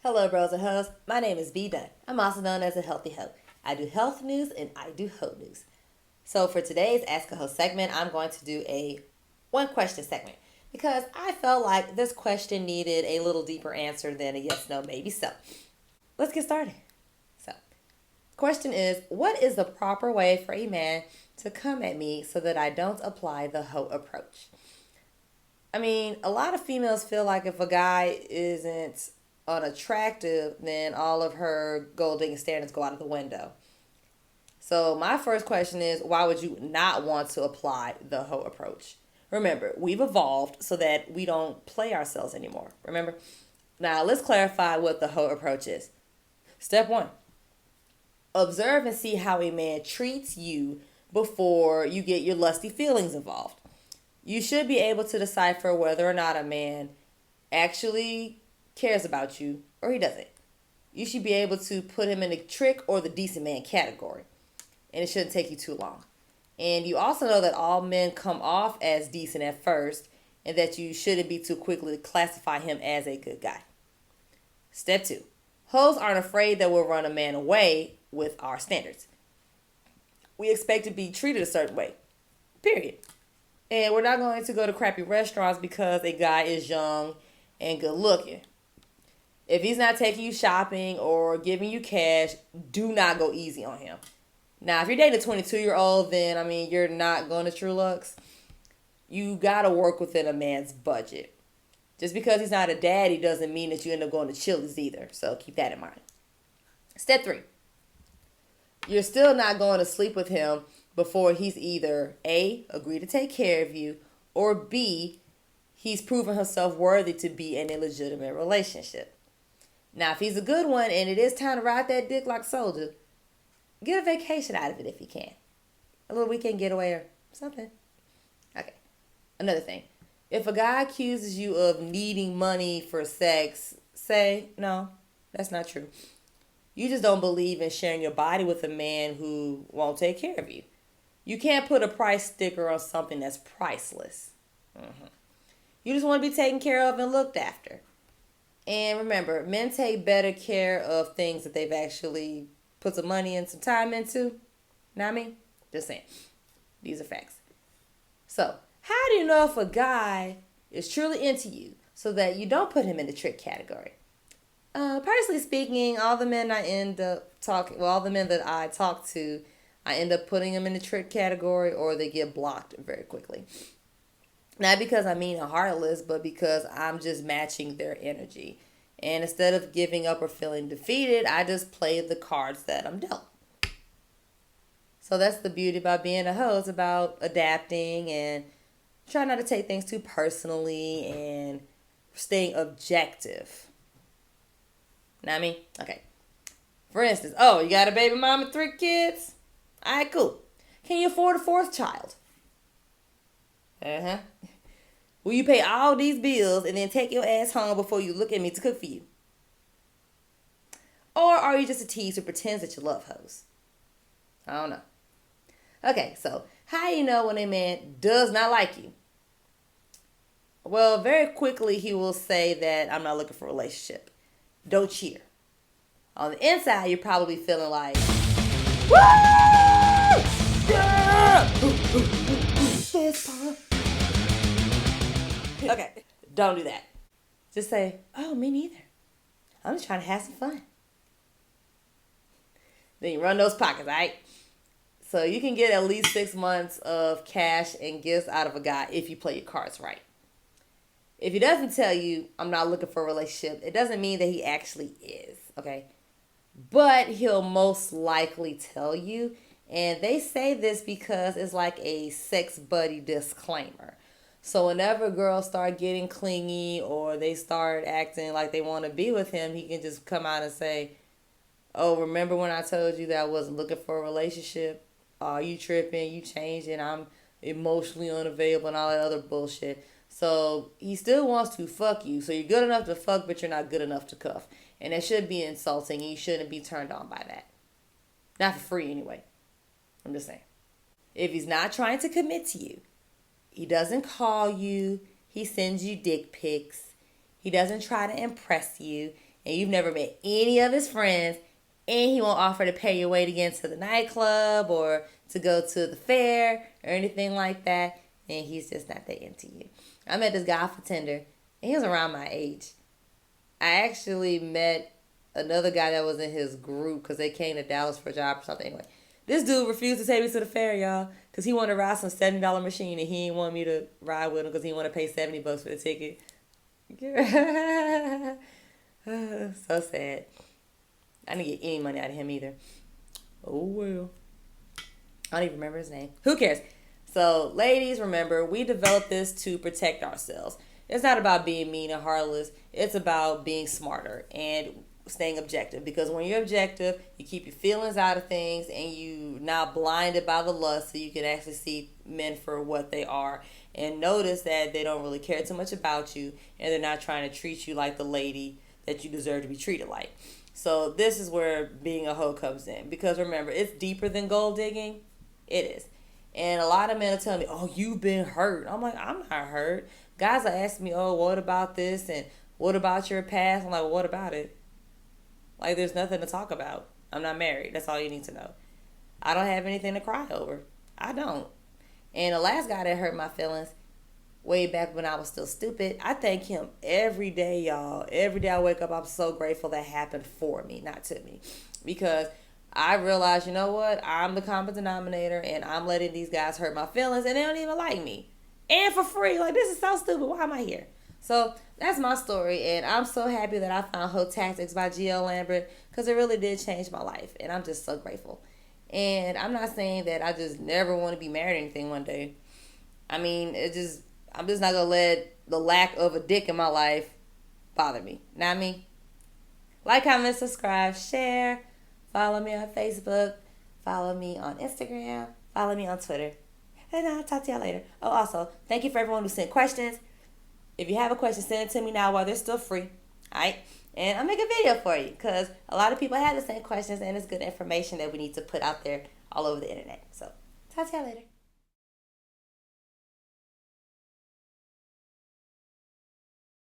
Hello, bros and hoes. My name is B Dunn. I'm also known as a healthy hoe. I do health news and I do hoe news. So for today's Ask a Host segment, I'm going to do a one question segment because I felt like this question needed a little deeper answer than a yes, no, maybe so. Let's get started. So, question is, what is the proper way for a man to come at me so that I don't apply the hoe approach? I mean, a lot of females feel like if a guy isn't unattractive, then all of her gold digging standards go out of the window. So my first question is, why would you not want to apply the hoe approach? Remember, we've evolved so that we don't play ourselves anymore. Remember? Now let's clarify what the hoe approach is. Step one, observe and see how a man treats you before you get your lusty feelings involved. You should be able to decipher whether or not a man actually cares about you or he doesn't. You should be able to put him in the trick or the decent man category. And it shouldn't take you too long. And you also know that all men come off as decent at first and that you shouldn't be too quickly to classify him as a good guy. Step two, hoes aren't afraid that we'll run a man away with our standards. We expect to be treated a certain way, period. And we're not going to go to crappy restaurants because a guy is young and good looking. If he's not taking you shopping or giving you cash, do not go easy on him. Now, if you're dating a 22-year-old, then, you're not going to True Lux. You got to work within a man's budget. Just because he's not a daddy doesn't mean that you end up going to Chili's either. So keep that in mind. Step three. You're still not going to sleep with him before he's either A, agreed to take care of you, or B, he's proven himself worthy to be in a legitimate relationship. Now, if he's a good one and it is time to ride that dick like a soldier, get a vacation out of it if you can. A little weekend getaway or something. Okay. Another thing. If a guy accuses you of needing money for sex, say, no, that's not true. You just don't believe in sharing your body with a man who won't take care of you. You can't put a price sticker on something that's priceless. You just want to be taken care of and looked after. And remember, men take better care of things that they've actually put some money and some time into. Know what I mean? Just saying. These are facts. So, how do you know if a guy is truly into you so that you don't put him in the trick category? Personally speaking, all the men that I talk to, I end up putting them in the trick category or they get blocked very quickly. Not because I'm mean and heartless, but because I'm just matching their energy. And instead of giving up or feeling defeated, I just play the cards that I'm dealt. So that's the beauty about being a hoe. It's about adapting and trying not to take things too personally and staying objective. Know what I mean? Okay. For instance, you got a baby mama, 3 kids? All right, cool. Can you afford a 4th child? Will you pay all these bills and then take your ass home before you look at me to cook for you? Or are you just a tease who pretends that you love hoes? I don't know. Okay, so how do you know when a man does not like you? Well, very quickly he will say that I'm not looking for a relationship. Don't cheer. On the inside, you're probably feeling like, woo! Yeah! Okay, don't do that. Just say, oh, me neither. I'm just trying to have some fun. Then you run those pockets, all right? So you can get at least 6 months of cash and gifts out of a guy if you play your cards right. If he doesn't tell you, I'm not looking for a relationship, it doesn't mean that he actually is, okay? But he'll most likely tell you. And they say this because it's like a sex buddy disclaimer. So whenever girls start getting clingy or they start acting like they want to be with him, he can just come out and say, oh, remember when I told you that I wasn't looking for a relationship? Oh, you tripping, you changing, I'm emotionally unavailable and all that other bullshit. So he still wants to fuck you. So you're good enough to fuck, but you're not good enough to cuff. And that should be insulting and you shouldn't be turned on by that. Not for free anyway. I'm just saying. If he's not trying to commit to you, he doesn't call you, he sends you dick pics, he doesn't try to impress you, and you've never met any of his friends, and he won't offer to pay your way to get into the nightclub or to go to the fair or anything like that, then he's just not that into you. I met this guy for Tinder, and he was around my age. I actually met another guy that was in his group because they came to Dallas for a job or something. Anyway, this dude refused to take me to the fair, y'all, because he wanted to ride some $70 machine, and he didn't want me to ride with him because he wanted to pay $70 for the ticket. So sad. I didn't get any money out of him either. Oh well. I don't even remember his name. Who cares? So, ladies, remember, we developed this to protect ourselves. It's not about being mean and heartless. It's about being smarter and staying objective. Because when you're objective, you keep your feelings out of things and you not blinded by the lust, so you can actually see men for what they are. And notice that they don't really care too much about you, and they're not trying to treat you like the lady that you deserve to be treated like. So this is where being a hoe comes in. Because remember, it's deeper than gold digging. It is. And a lot of men are telling me, oh, you've been hurt. I'm like, I'm not hurt. Guys are asking me, oh, what about this? And what about your past? I'm like, well, what about it? Like, there's nothing to talk about. I'm not married. That's all you need to know. I don't have anything to cry over. I don't. And the last guy that hurt my feelings, way back when I was still stupid, I thank him every day, y'all. Every day I wake up, I'm so grateful that happened for me, not to me. Because I realized, you know what? I'm the common denominator, and I'm letting these guys hurt my feelings, and they don't even like me. And for free. Like, this is so stupid. Why am I here? So that's my story, and I'm so happy that I found Hoe Tactics by G.L. Lambert, because it really did change my life, and I'm just so grateful. And I'm not saying that I just never want to be married or anything one day. I mean, I'm just not going to let the lack of a dick in my life bother me. Not me. Like, comment, subscribe, share. Follow me on Facebook. Follow me on Instagram. Follow me on Twitter. And I'll talk to y'all later. Oh, also, thank you for everyone who sent questions. If you have a question, send it to me now while they're still free. Alright? And I'll make a video for you, because a lot of people have the same questions, and it's good information that we need to put out there all over the internet. So, talk to y'all later.